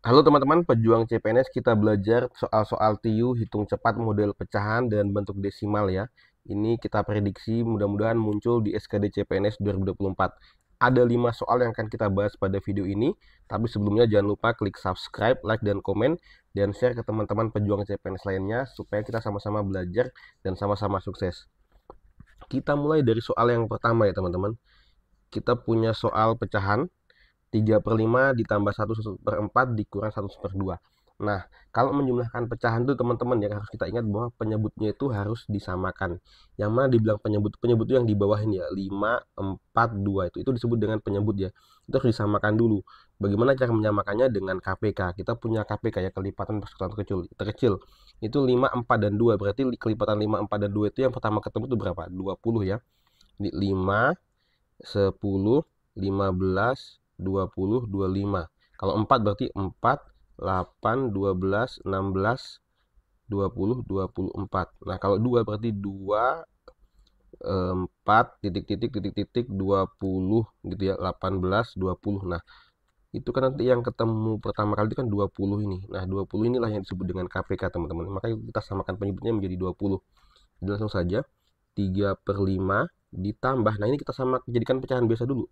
Halo teman-teman pejuang CPNS, kita belajar soal-soal TIU hitung cepat model pecahan dan bentuk desimal ya. Ini kita prediksi mudah-mudahan muncul di SKD CPNS 2024. Ada 5 soal yang akan kita bahas pada video ini, tapi sebelumnya jangan lupa klik subscribe, like, dan komen, dan share ke teman-teman pejuang CPNS lainnya supaya kita sama-sama belajar dan sama-sama sukses. Kita mulai dari soal yang pertama ya teman-teman. Kita punya soal pecahan 3/5 ditambah 1/4 dikurang 1/2. Nah, kalau menjumlahkan pecahan itu teman-teman ya harus kita ingat bahwa penyebutnya itu harus disamakan. Yang mana dibilang penyebut? Penyebut itu yang di bawah ini ya, 5, 4, 2 itu disebut dengan penyebut ya. Itu harus disamakan dulu. Bagaimana cara menyamakannya? Dengan KPK. Kita punya KPK ya, kelipatan persekutuan terkecil. Itu 5, 4, dan 2. Berarti kelipatan 5, 4, dan 2 itu yang pertama ketemu itu berapa? 20 ya. Ini 5, 10, 15, 20, 25. Kalau 4 berarti 4, 8, 12, 16, 20, 24. Nah, kalau 2 berarti 2, 4, titik, titik, titik, titik, 20 gitu ya, 18, 20. Nah, itu kan nanti yang ketemu pertama kali itu kan 20 ini. Nah, 20 inilah yang disebut dengan KPK teman-teman. Makanya kita samakan penyebutnya menjadi 20. Jadi langsung saja 3/5 ditambah. Nah, ini kita sama jadikan pecahan biasa dulu.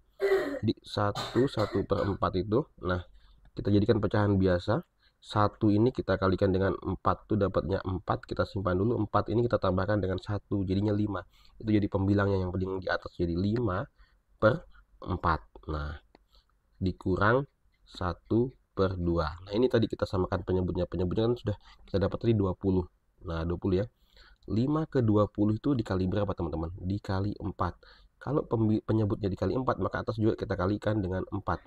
Jadi 1/4 itu. Nah, kita jadikan pecahan biasa. 1 ini kita kalikan dengan 4 itu dapatnya 4. Kita simpan dulu. 4 ini kita tambahkan dengan 1 jadinya 5. Itu jadi pembilangnya yang paling di atas. Jadi 5/4. Nah, dikurang 1/2. Nah, ini tadi kita samakan penyebutnya. Penyebutnya kan sudah kita dapat tadi 20. Nah, 20 ya. 5 ke 20 itu dikali berapa teman-teman? Dikali 4. Kalau penyebutnya dikali 4, maka atas juga kita kalikan dengan 4.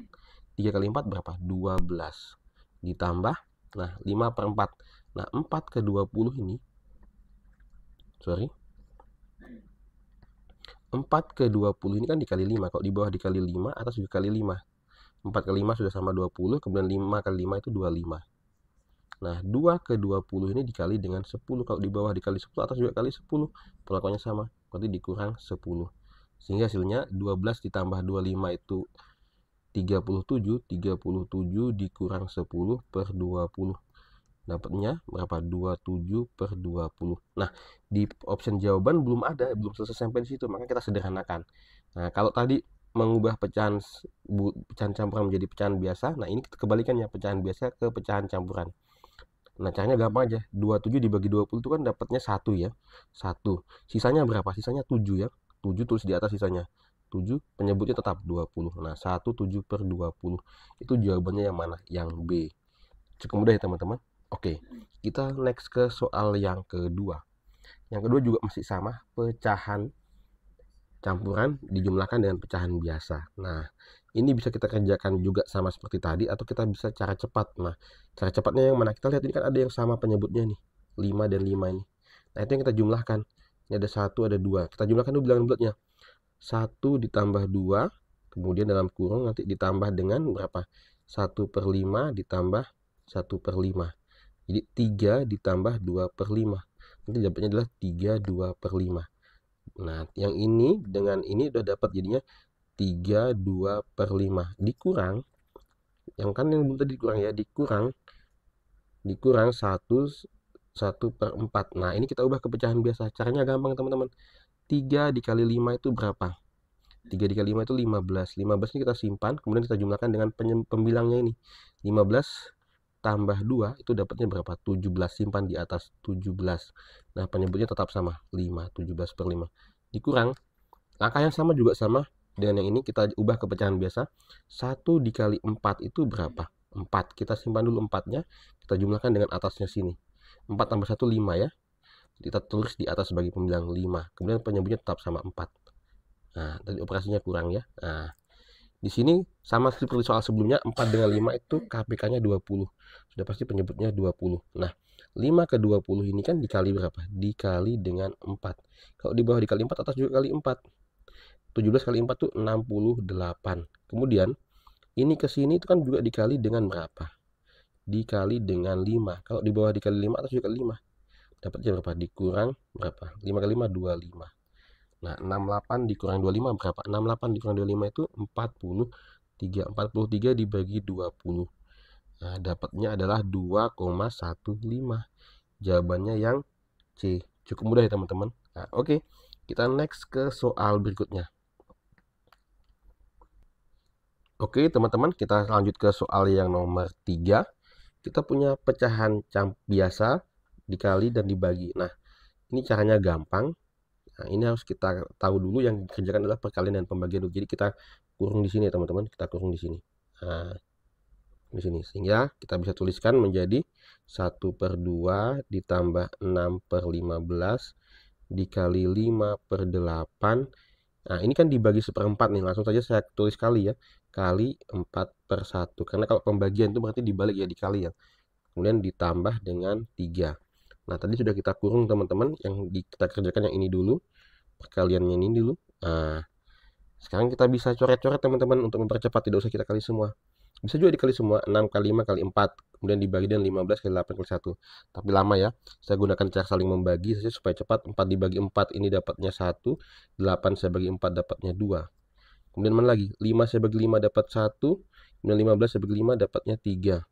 3 kali 4 berapa? 12. Ditambah, nah 5/4. Nah 4 ke 20 ini, sorry, 4 ke 20 ini kan dikali 5. Kalau di bawah dikali 5, atas juga kali 5. 4 kali 5 sudah sama 20, kemudian 5 kali 5 itu 25. Nah, 2 ke 20 ini dikali dengan 10. Kalau di bawah dikali 10, atas juga kali 10. Perlakuannya sama, berarti dikurang 10. Sehingga hasilnya 12 ditambah 25 itu 37. 37 dikurang 10/20. Dapatnya berapa? 27/20. Nah, di option jawaban belum ada, belum selesai sampai di situ, maka kita sederhanakan. Nah, kalau tadi mengubah pecahan campuran menjadi pecahan biasa, nah ini kebalikannya, pecahan biasa ke pecahan campuran. Nah, caranya gampang aja. 27 dibagi 20 itu kan dapatnya 1 ya. 1. Sisanya berapa? Sisanya 7 ya. 7 tulis di atas sisanya. 7 penyebutnya tetap 20. Nah, 1 7/20. Itu jawabannya yang mana? Yang B. Cukup mudah ya teman-teman. Oke, kita next ke soal yang kedua. Yang kedua juga masih sama, pecahan campuran dijumlahkan dengan pecahan biasa. Nah, ini bisa kita kerjakan juga sama seperti tadi atau kita bisa cara cepat. Nah, cara cepatnya yang mana? Kita lihat ini kan ada yang sama penyebutnya nih. 5 dan 5 ini. Nah, itu yang kita jumlahkan. Ini ada 1, ada 2. Kita jumlahkan dulu bilangan bulatnya. 1 ditambah 2, kemudian dalam kurung nanti ditambah dengan berapa? 1/5 ditambah 1/5. Jadi 3 ditambah 2/5. Nanti dapatnya adalah 3/2/5. Nah, yang ini dengan ini udah dapat jadinya 3/2/5 dikurang, yang kan yang belum tadi dikurang ya, dikurang 1/4. Nah, ini kita ubah ke pecahan biasa. Caranya gampang teman-teman. 3 dikali 5 itu berapa? 3 dikali 5 itu 15. 15 ini kita simpan, kemudian kita jumlahkan dengan pembilangnya ini. 15 tambah 2 itu dapatnya berapa? 17. Simpan di atas 17. Nah, penyebutnya tetap sama, 5. 17/5. Dikurang. Angka yang sama juga sama dengan yang ini, kita ubah ke pecahan biasa. 1 dikali 4 itu berapa? 4. Kita simpan dulu 4-nya, kita jumlahkan dengan atasnya sini. 4 tambah 1, 5 ya. Kita tulis di atas sebagai pembilang 5. Kemudian penyebutnya tetap sama 4. Nah, tadi operasinya kurang ya. Nah, di sini sama seperti soal sebelumnya, 4 dengan 5 itu KPK-nya 20. Sudah pasti penyebutnya 20. Nah, 5 ke 20 ini kan dikali berapa? Dikali dengan 4. Kalau di bawah dikali 4, atas juga kali 4. 17 kali 4 itu 68. Kemudian, ini ke sini itu kan juga dikali dengan berapa? Dikali dengan 5. Kalau di bawah dikali 5, atas juga kali 5. Dapatnya berapa? Dikurang berapa? 5 kali 5, 25. Nah, 68 dikurang 25 berapa? 68 dikurang 25 itu 43. 43 dibagi 20. Nah, dapatnya adalah 2,15. Jawabannya yang C. Cukup mudah ya teman-teman. Nah, oke. Kita next ke soal berikutnya. Oke, teman-teman, kita lanjut ke soal yang nomor 3. Kita punya pecahan biasa dikali dan dibagi. Nah, ini caranya gampang. Nah, ini harus kita tahu dulu, yang dikerjakan adalah perkalian dan pembagian dulu. Jadi kita kurung di sini ya teman-teman, kita kurung di sini. Nah, di sini sehingga kita bisa tuliskan menjadi 1/2 ditambah 6/15 dikali 5/8. Nah, ini kan dibagi 1/4 nih. Langsung saja saya tulis kali ya. Kali 4/1. Karena kalau pembagian itu berarti dibalik ya, dikali ya. Kemudian ditambah dengan 3. Nah, tadi sudah kita kurung teman-teman. Yang kita kerjakan yang ini dulu. Perkaliannya ini dulu. Nah, sekarang kita bisa coret-coret teman-teman untuk mempercepat. Tidak usah kita kali semua. Bisa juga dikali semua. 6 kali 5 kali 4. Kemudian dibagi dengan 15 kali 8 kali 1. Tapi lama ya. Saya gunakan cara saling membagi saja supaya cepat. 4 dibagi 4 ini dapatnya 1. 8 saya bagi 4 dapatnya 2. Kemudian mana lagi? 5 saya bagi 5 dapat 1. Kemudian 15 saya bagi 5 dapatnya 3.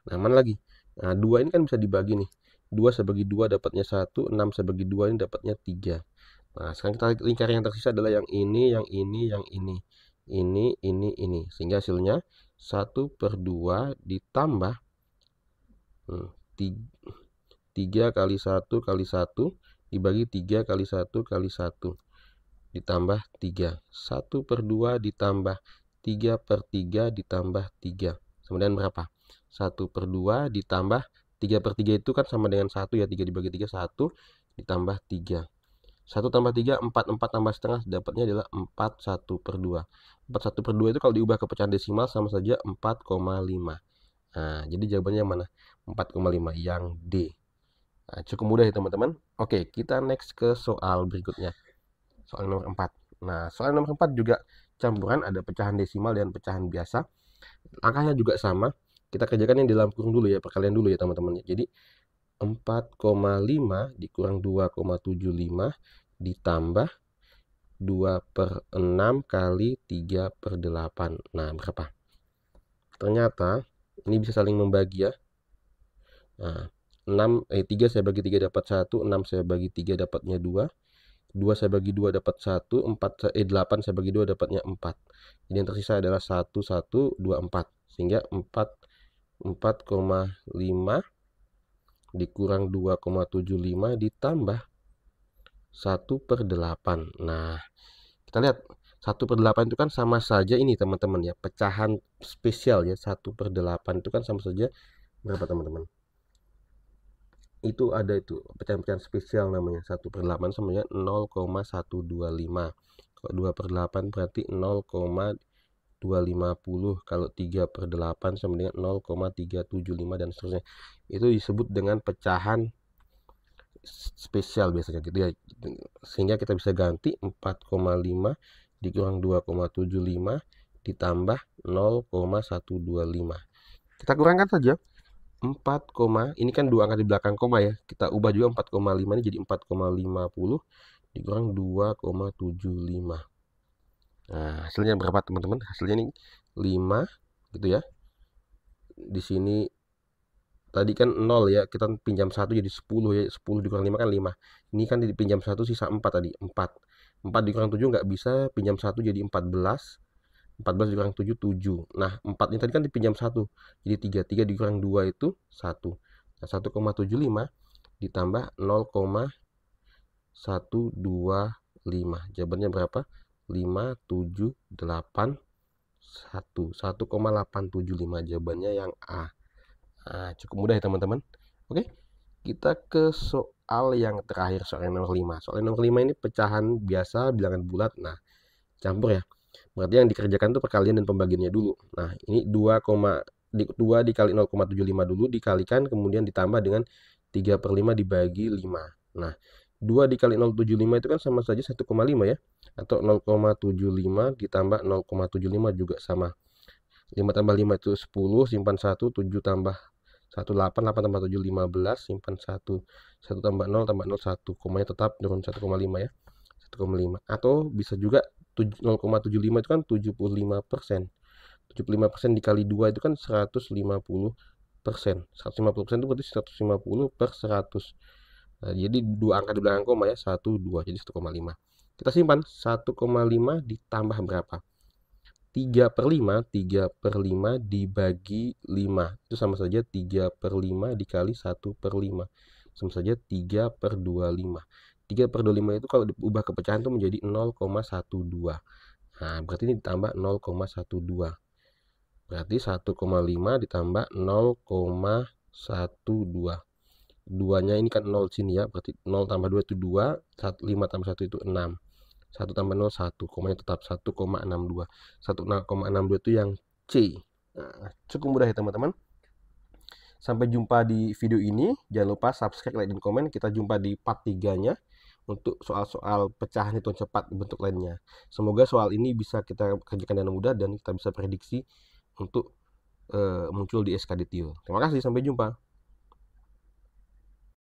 Nah, mana lagi? Nah, 2 ini kan bisa dibagi nih. 2 saya bagi 2 dapatnya 1. 6 saya bagi 2 ini dapatnya 3. Nah, sekarang kita lingkar yang tersisa adalah yang ini, yang ini, yang ini. Ini. Sehingga hasilnya 1/2 ditambah 3 kali 1 kali 1 dibagi 3 kali 1 kali 1 ditambah 3. 1/2 ditambah 3/3 ditambah 3. Kemudian berapa? 1/2 ditambah 3/3 itu kan sama dengan 1 ya. 3 dibagi 3, 1 ditambah 3. 1 tambah 3, 4. 4 tambah setengah, dapatnya adalah 4 1/2. 4 1/2 itu kalau diubah ke pecahan desimal sama saja 4,5. Nah, jadi jawabannya mana? 4,5, yang D. Nah, cukup mudah ya teman-teman. Oke, kita next ke soal berikutnya. Soal nomor 4. Nah, soal nomor 4 juga campuran, ada pecahan desimal dan pecahan biasa. Angkanya juga sama. Kita kerjakan yang di dalam kurung dulu ya, perkalian dulu ya teman-teman. Jadi 4,5 dikurang 2,75 ditambah 2/6 kali 3/8. Nah, berapa? Ternyata ini bisa saling membagi ya. Nah, 3 saya bagi 3 dapat 1, 6 saya bagi 3 dapatnya 2. 2 saya bagi 2 dapat 1, 8 saya bagi 2 dapatnya 4. Jadi yang tersisa adalah 1, 1, 2, 4. Sehingga 4,5 dikurang 2,75 ditambah 1/8. Nah, kita lihat 1/8 itu kan sama saja ini teman-teman ya, pecahan spesial ya. 1/8 itu kan sama saja berapa teman-teman? Itu ada itu pecahan-pecahan spesial namanya. 1/8 sama dengan 0,125. Kalau 2/8 berarti 0,250. Kalau 3/8 sama dengan 0,375 dan seterusnya. Itu disebut dengan pecahan spesial biasanya gitu ya. Sehingga kita bisa ganti 4,5 dikurang 2,75 ditambah 0,125. Kita kurangkan saja. 4, ini kan dua angka di belakang koma ya. Kita ubah juga 4,5 ini jadi 4,50 dikurang 2,75. Nah, hasilnya berapa teman-teman? Hasilnya ini 5 gitu ya. Di sini tadi kan 0 ya, kita pinjam 1 jadi 10 ya. 10 dikurang 5 kan 5. Ini kan dipinjam 1 sisa 4 tadi, 4. 4 dikurang 7 nggak bisa, pinjam 1 jadi 14. 14 dikurang 7, 7. Nah, 4 ini tadi kan dipinjam 1. Jadi 3. 3 dikurang 2 itu 1. Nah, 1,75 ditambah 0,125. Jawabannya berapa? 578,1. 1,875. Jawabannya yang A. Nah, cukup mudah ya teman-teman. Oke, kita ke soal yang terakhir, soal yang nomor 5. Soal yang nomor 5 ini pecahan biasa, bilangan bulat. Nah, campur ya. Berarti yang dikerjakan itu perkalian dan pembagiannya dulu. Nah, ini 2 dikali 0,75 dulu, dikalikan, kemudian ditambah dengan 3/5 dibagi 5. Nah, 2 dikali 0,75 itu kan sama saja 1,5 ya. Atau 0,75 ditambah 0,75 juga sama. 5 tambah 5 itu 10, simpan 1, 7 tambah 1, 8, 8 tambah 7, 15, simpan 1. 1 tambah 0, 1. Komanya tetap turun 1,5 ya. 1,5. Atau bisa juga 0,75 itu kan 75%. 75% dikali 2 itu kan 150%. 150% itu berarti 150 per 100. Nah, jadi dua angka di belakang koma ya, 1, 2, jadi 1,5. Kita simpan, 1,5 ditambah berapa? 3/5 dibagi 5. Itu sama saja 3/5 dikali 1/5. Sama saja 3/25. 3/25 itu kalau diubah ke pecahan itu menjadi 0,12. Nah, berarti ini ditambah 0,12. Berarti 1,5 ditambah 0,12. Duanya ini kan 0 sini ya, berarti 0 tambah 2 itu 2, 5 tambah 1 itu 6. 1 tambah 0, 1, komanya tetap 1,62. 1,62 itu yang C. Nah, cukup mudah ya teman-teman. Sampai jumpa di video ini. Jangan lupa subscribe, like, dan komen. Kita jumpa di part 3-nya untuk soal-soal pecahan hitung cepat bentuk lainnya. Semoga soal ini bisa kita kerjakan dengan mudah dan kita bisa prediksi untuk muncul di SKDTIO. Terima kasih, sampai jumpa.